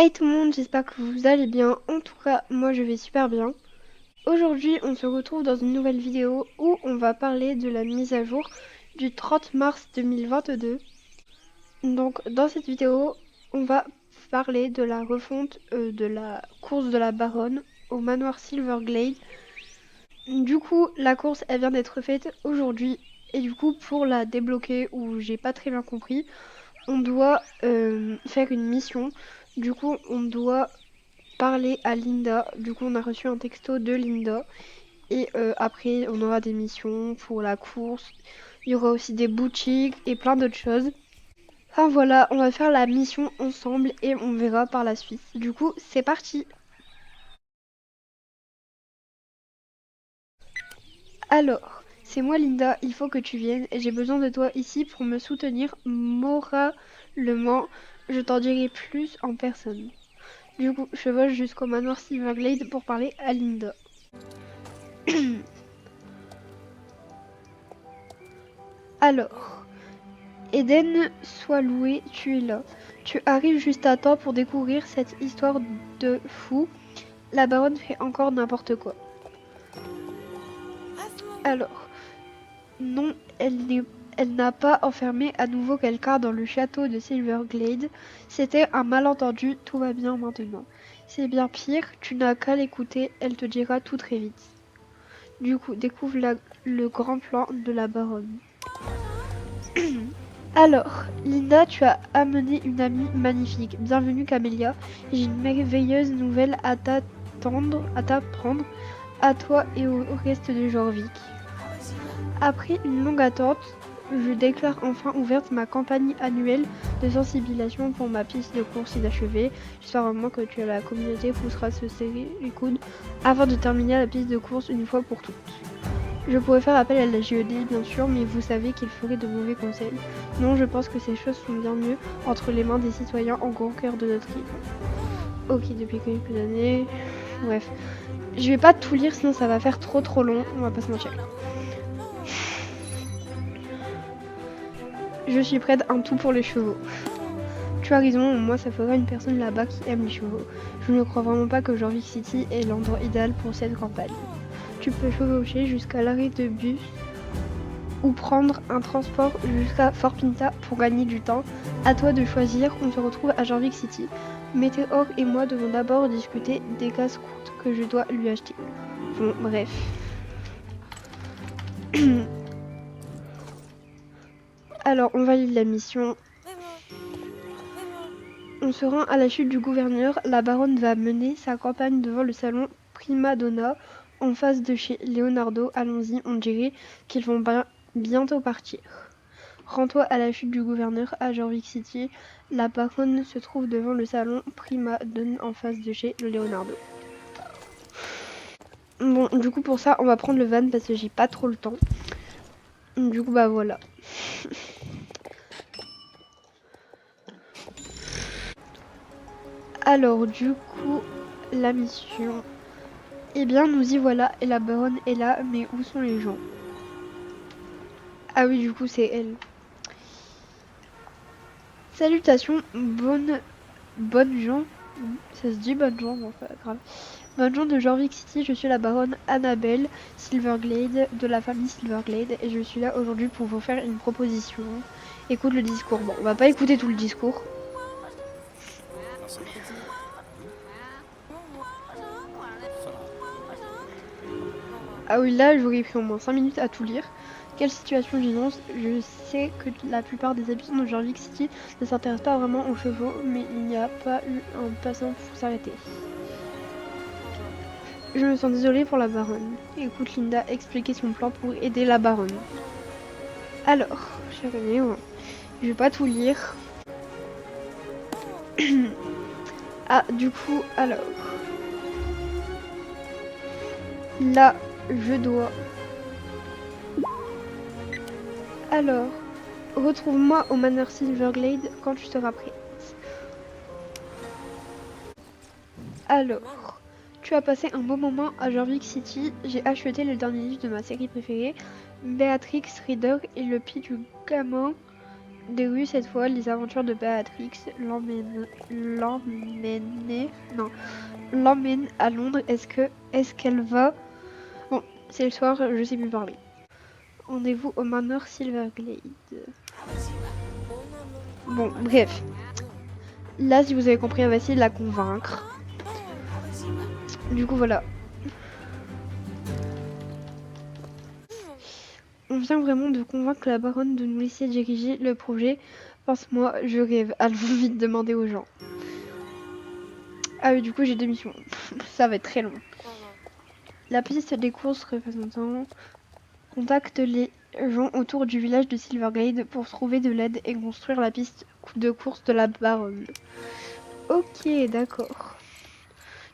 Hey tout le monde, j'espère que vous allez bien. En tout cas, moi je vais super bien. Aujourd'hui, on se retrouve dans une nouvelle vidéo où on va parler de la mise à jour du 30 mars 2022. Donc dans cette vidéo, on va parler de la refonte de la course de la Baronne au manoir Silverglade. Du coup, la course elle vient d'être faite aujourd'hui et du coup pour la débloquer, ou j'ai pas très bien compris, on doit faire une mission. Du coup, on doit parler à Linda. Du coup, on a reçu un texto de Linda. Et après, on aura des missions pour la course. Il y aura aussi des boutiques et plein d'autres choses. Enfin voilà, on va faire la mission ensemble et on verra par la suite. Du coup, c'est parti. Alors, c'est moi Linda, il faut que tu viennes. J'ai besoin de toi ici pour me soutenir moralement. Je t'en dirai plus en personne. Du coup, je vole jusqu'au manoir Silverglade pour parler à Linda. Alors, Eden, sois loué, tu es là. Tu arrives juste à temps pour découvrir cette histoire de fou. La baronne fait encore n'importe quoi. Alors, non, elle n'a pas enfermé à nouveau quelqu'un dans le château de Silverglade. C'était un malentendu, tout va bien maintenant. C'est bien pire, tu n'as qu'à l'écouter, elle te dira tout très vite. Du coup, découvre le grand plan de la baronne. Alors, Linda, tu as amené une amie magnifique. Bienvenue Camélia. J'ai une merveilleuse nouvelle à t'apprendre, à toi et au reste de Jorvik. Après une longue attente, je déclare enfin ouverte ma campagne annuelle de sensibilisation pour ma piste de course inachevée. J'espère vraiment que la communauté poussera se serrer les coudes afin de terminer la piste de course une fois pour toutes. Je pourrais faire appel à la GED bien sûr, mais vous savez qu'il ferait de mauvais conseils. Non, je pense que ces choses sont bien mieux entre les mains des citoyens en grand cœur de notre île. Ok, depuis quelques années... Bref. Je vais pas tout lire sinon ça va faire trop long, on va pas se mentir. Je suis prête, un tout pour les chevaux. Tu as raison, moi ça fera une personne là-bas qui aime les chevaux. Je ne crois vraiment pas que Jorvik City est l'endroit idéal pour cette campagne. Tu peux chevaucher jusqu'à l'arrêt de bus ou prendre un transport jusqu'à Fort Pinta pour gagner du temps. À toi de choisir, on se retrouve à Jorvik City. Météor et moi devons d'abord discuter des casse-croûtes que je dois lui acheter. Bon, bref. Alors, on valide la mission. On se rend à la chute du gouverneur. La baronne va mener sa campagne devant le salon Prima Donna, en face de chez Leonardo. Allons-y, on dirait qu'ils vont bientôt partir. Rends-toi à la chute du gouverneur à Jorvik City. La baronne se trouve devant le salon Prima Donna en face de chez Leonardo. Bon, du coup pour ça, on va prendre le van parce que j'ai pas trop le temps. Du coup, bah voilà. Alors, du coup, la mission. Eh bien, nous y voilà, et la baronne est là, mais où sont les gens? Ah oui, du coup, c'est elle. Salutations, bonne gens. Ça se dit bonne gens, bon, pas grave. Bonne gens de Jorvik City, je suis la baronne Annabelle Silverglade de la famille Silverglade et je suis là aujourd'hui pour vous faire une proposition. Écoute le discours. Bon, on va pas écouter tout le discours. Ah oui, là, j'aurais pris au moins 5 minutes à tout lire. Quelle situation j'énonce? Je sais que la plupart des habitants de Jorvik City ne s'intéressent pas vraiment aux chevaux, mais il n'y a pas eu un passant pour s'arrêter. Je me sens désolée pour la baronne. Écoute Linda expliquer son plan pour aider la baronne. Alors, chère amie, je vais pas tout lire. Ah, du coup, alors. Là, je dois. Alors, retrouve-moi au Manor Silverglade quand tu seras prête. Alors, tu as passé un bon moment à Jorvik City. J'ai acheté le dernier livre de ma série préférée, Béatrix Reader et le Pied du Gamin Début cette fois, les aventures de Béatrix l'emmène à Londres. Est-ce qu'elle va? Bon, c'est le soir, je sais plus parler. Rendez-vous au Manor Silverglade. Bon, bref. Là, si vous avez compris, on va essayer de la convaincre. Du coup, voilà. On vient vraiment de convaincre la baronne de nous laisser diriger le projet. Pense-moi, je rêve. Allons vite demander aux gens. Ah oui, du coup, j'ai 2 missions. Ça va être très long. La piste des courses représentant contacte les gens autour du village de Silverglade pour trouver de l'aide et construire la piste de course de la baronne. Ok, d'accord.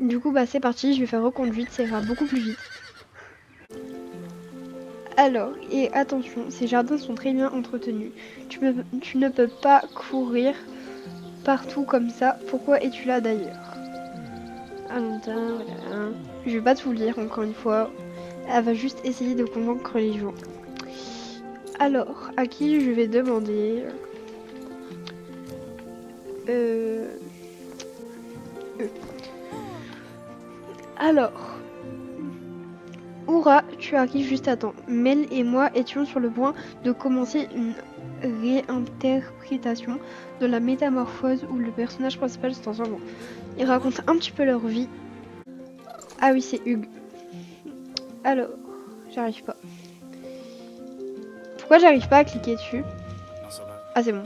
Du coup, bah c'est parti, je vais faire reconduite, ça ira beaucoup plus vite. Alors, et attention, ces jardins sont très bien entretenus. Tu ne peux pas courir partout comme ça. Pourquoi es-tu là d'ailleurs? Voilà. Je vais pas tout lire encore une fois. Elle va juste essayer de convaincre les gens. Alors, à qui je vais demander Alors, Oura, tu arrives juste à temps. Mel et moi étions sur le point de commencer une réinterprétation de la métamorphose où le personnage principal se transforme. Ils racontent un petit peu leur vie. Ah oui, c'est Hugues. Alors, j'arrive pas. Pourquoi j'arrive pas à cliquer dessus? Ah, c'est bon.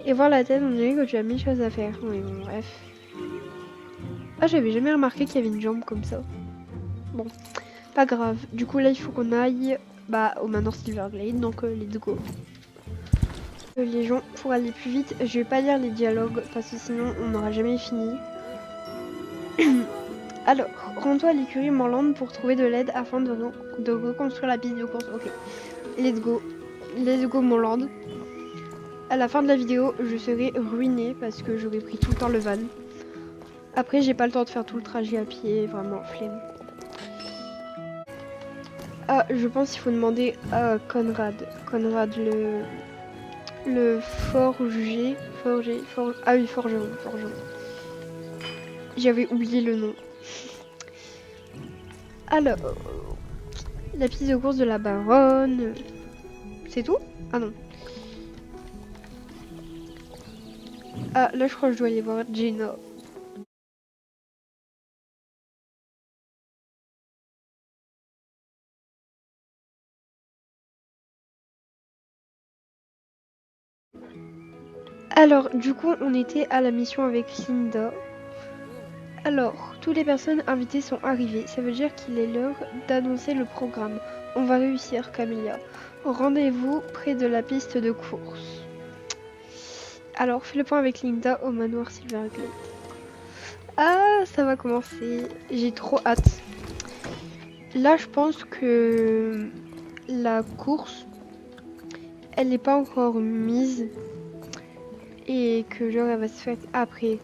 Et voir la tête, on dirait que tu as 1000 choses à faire. Oui, bon, bref. Ah, j'avais jamais remarqué qu'il y avait une jambe comme ça. Bon, pas grave. Du coup, là, il faut qu'on aille au Manor Silverglade, donc let's go. Les gens, pour aller plus vite, je vais pas lire les dialogues parce que sinon on n'aura jamais fini. Alors, rends-toi à l'écurie Morland pour trouver de l'aide afin de reconstruire la piste de course. Ok, let's go. Let's go Morland. À la fin de la vidéo, je serai ruinée parce que j'aurais pris tout le temps le van. Après, j'ai pas le temps de faire tout le trajet à pied, vraiment flemme. Ah, je pense qu'il faut demander à Conrad. Conrad, le forger. Ah oui, forgeron. J'avais oublié le nom. Alors, la piste de course de la baronne. C'est tout? Ah non. Ah, là, je crois que je dois aller voir Gina. Alors, du coup, on était à la mission avec Linda. Alors, toutes les personnes invitées sont arrivées. Ça veut dire qu'il est l'heure d'annoncer le programme. On va réussir, Camélia. Rendez-vous près de la piste de course. Alors, fais le point avec Linda au manoir Silverglade. Ah, ça va commencer. J'ai trop hâte. Là, je pense que la course, elle n'est pas encore mise et que genre elle va se faire après.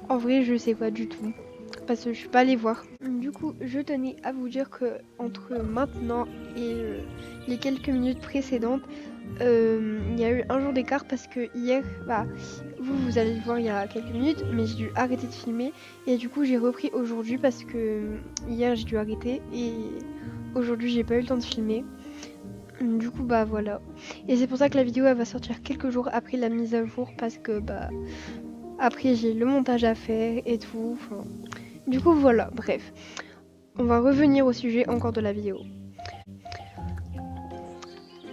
En vrai, je sais pas du tout parce que je suis pas allée voir. Du coup, je tenais à vous dire que entre maintenant et les quelques minutes précédentes, il y a eu un jour d'écart parce que hier, vous allez le voir il y a quelques minutes, mais j'ai dû arrêter de filmer et du coup j'ai repris aujourd'hui parce que hier j'ai dû arrêter et aujourd'hui j'ai pas eu le temps de filmer. Du coup voilà. Et c'est pour ça que la vidéo elle va sortir quelques jours après la mise à jour parce que après j'ai le montage à faire et tout. Du coup voilà, bref. On va revenir au sujet encore de la vidéo.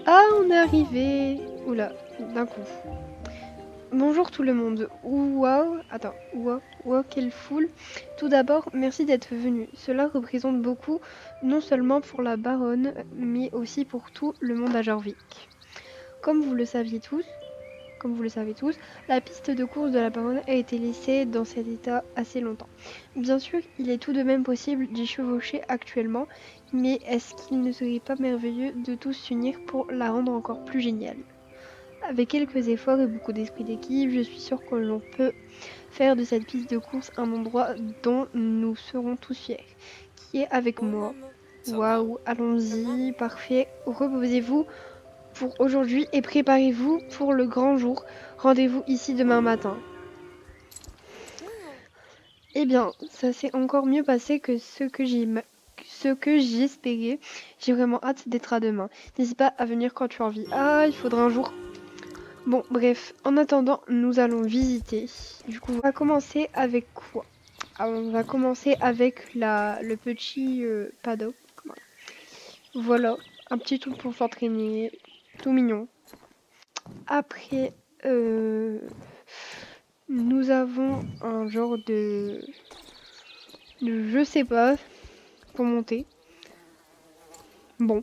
Ah, on est arrivé. Oula, d'un coup. Bonjour tout le monde. Waouh, quelle foule. Tout d'abord, merci d'être venu. Cela représente beaucoup, non seulement pour la baronne, mais aussi pour tout le monde à Jorvik. Comme vous le savez tous, la piste de course de la baronne a été laissée dans cet état assez longtemps. Bien sûr, il est tout de même possible d'y chevaucher actuellement, mais est-ce qu'il ne serait pas merveilleux de tous s'unir pour la rendre encore plus géniale? Avec quelques efforts et beaucoup d'esprit d'équipe, je suis sûre que l'on peut faire de cette piste de course un endroit dont nous serons tous fiers. Qui est avec moi? Waouh, allons-y, parfait. Reposez-vous. pour aujourd'hui et préparez-vous pour le grand jour. Rendez-vous ici demain matin. Eh bien, ça s'est encore mieux passé que ce que j'espérais. J'ai vraiment hâte d'être à demain. N'hésite pas à venir quand tu as envie. Ah, il faudra un jour. Bon, bref, en attendant, nous allons visiter. Du coup, on va commencer avec quoi? On va commencer avec le petit paddock. Voilà, un petit truc pour s'entraîner, tout mignon. Après, nous avons un genre de je sais pas pour monter. Bon.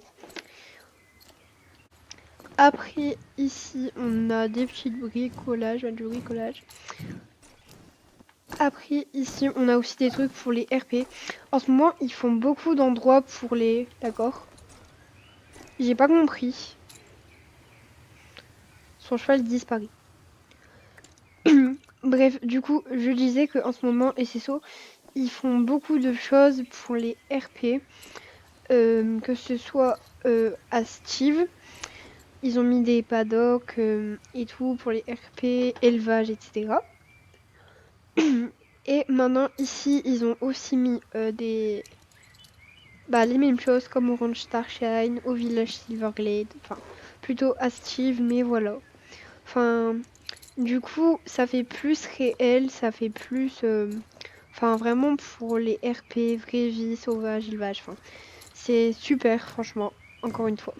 Après, ici, on a des petits bricolages, du bricolage. Après, ici, on a aussi des trucs pour les RP. En ce moment, ils font beaucoup d'endroits pour les... D'accord. J'ai pas compris. Son cheval disparaît. Bref, du coup, je disais qu'en ce moment, SSO, ils font beaucoup de choses pour les RP. Que ce soit à Steve. Ils ont mis des paddocks et tout pour les RP, élevage, etc. Et maintenant, ici, ils ont aussi mis les mêmes choses comme Orange Starshine, au village Silverglade, enfin, plutôt à Steve, mais voilà. Enfin, du coup, ça fait plus réel, ça fait plus... Enfin, vraiment pour les RP, vraie vie, sauvage, élevage, enfin, c'est super, franchement, encore une fois.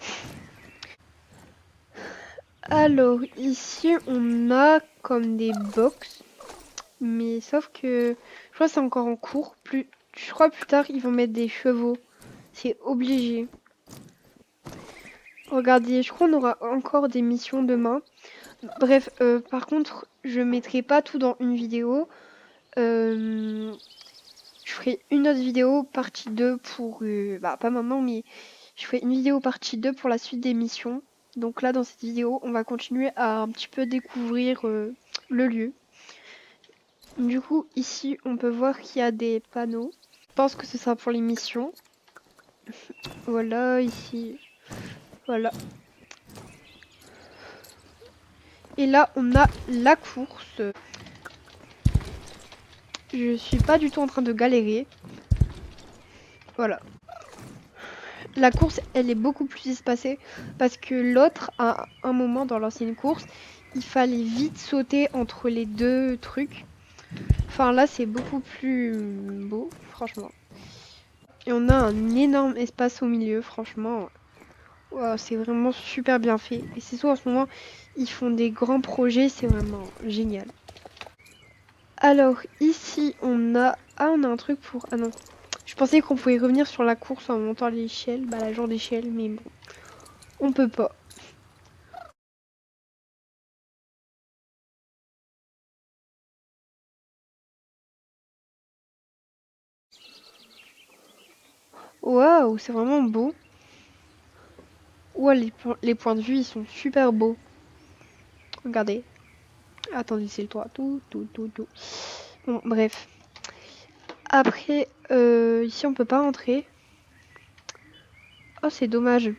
Alors, ici, on a comme des box, mais sauf que je crois que c'est encore en cours. Je crois plus tard, ils vont mettre des chevaux. C'est obligé. Regardez, je crois qu'on aura encore des missions demain. Bref, par contre, je mettrai pas tout dans une vidéo. Je ferai une autre vidéo partie 2 pour... pas maintenant, mais je ferai une vidéo partie 2 pour la suite des missions. Donc là, dans cette vidéo, on va continuer à un petit peu découvrir le lieu. Du coup, ici, on peut voir qu'il y a des panneaux. Je pense que ce sera pour les missions. Voilà, ici. Voilà. Et là, on a la course. Je suis pas du tout en train de galérer. Voilà. La course, elle est beaucoup plus espacée parce que l'autre, à un moment dans l'ancienne course, il fallait vite sauter entre les deux trucs. Enfin là, c'est beaucoup plus beau, franchement. Et on a un énorme espace au milieu, franchement. Wow, c'est vraiment super bien fait. Et c'est soit en ce moment, ils font des grands projets, c'est vraiment génial. Alors ici, on a... Ah, on a un truc pour... Ah non. Je pensais qu'on pouvait revenir sur la course en montant l'échelle, la genre d'échelle, mais bon. On peut pas. Waouh, c'est vraiment beau. Ouah, les points de vue, ils sont super beaux. Regardez. Attendez, c'est le toit. Tout. Bon, bref. Après, ici, on peut pas rentrer. Oh, c'est dommage.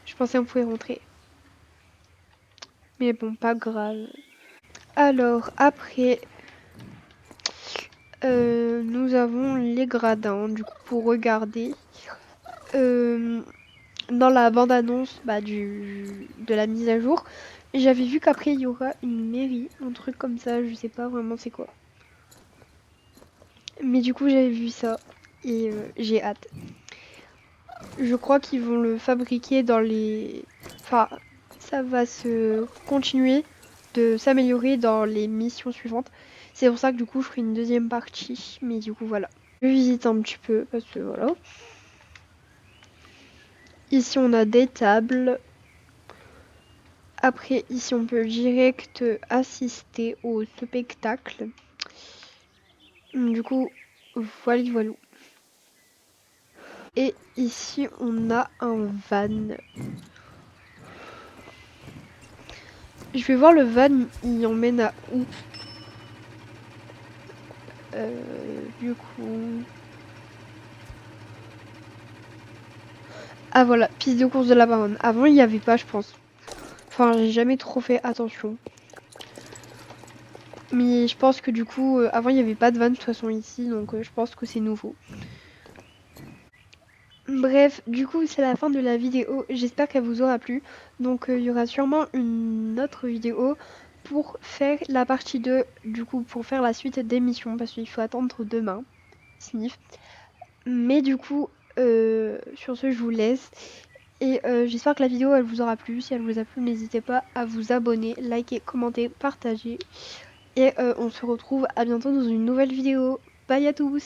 Je pensais qu'on pouvait rentrer. Mais bon, pas grave. Alors, après, nous avons les gradins, du coup, pour regarder. Dans la bande-annonce de la mise à jour, j'avais vu qu'après, il y aura une mairie, un truc comme ça, je sais pas vraiment c'est quoi. Mais du coup, j'avais vu ça et j'ai hâte. Je crois qu'ils vont le fabriquer dans les... Enfin, ça va se continuer de s'améliorer dans les missions suivantes. C'est pour ça que du coup, je ferai une deuxième partie. Mais du coup, voilà. Je visite un petit peu parce que voilà. Ici, on a des tables. Après, ici, on peut direct assister au spectacle. Du coup, voilà. Et ici, on a un van. Je vais voir le van, il emmène à où. Du coup... Ah voilà, piste de course de la Baronne. Avant, il n'y avait pas, je pense. Enfin, j'ai jamais trop fait attention. Mais je pense que du coup, avant il n'y avait pas de vanne de toute façon ici, donc je pense que c'est nouveau. Bref, du coup, c'est la fin de la vidéo. J'espère qu'elle vous aura plu. Donc, il y aura sûrement une autre vidéo pour faire la partie 2, du coup, pour faire la suite des missions, parce qu'il faut attendre demain. Sniff. Mais du coup, sur ce, je vous laisse. Et j'espère que la vidéo, elle vous aura plu. Si elle vous a plu, n'hésitez pas à vous abonner, liker, commenter, partager. Et on se retrouve à bientôt dans une nouvelle vidéo. Bye à tous!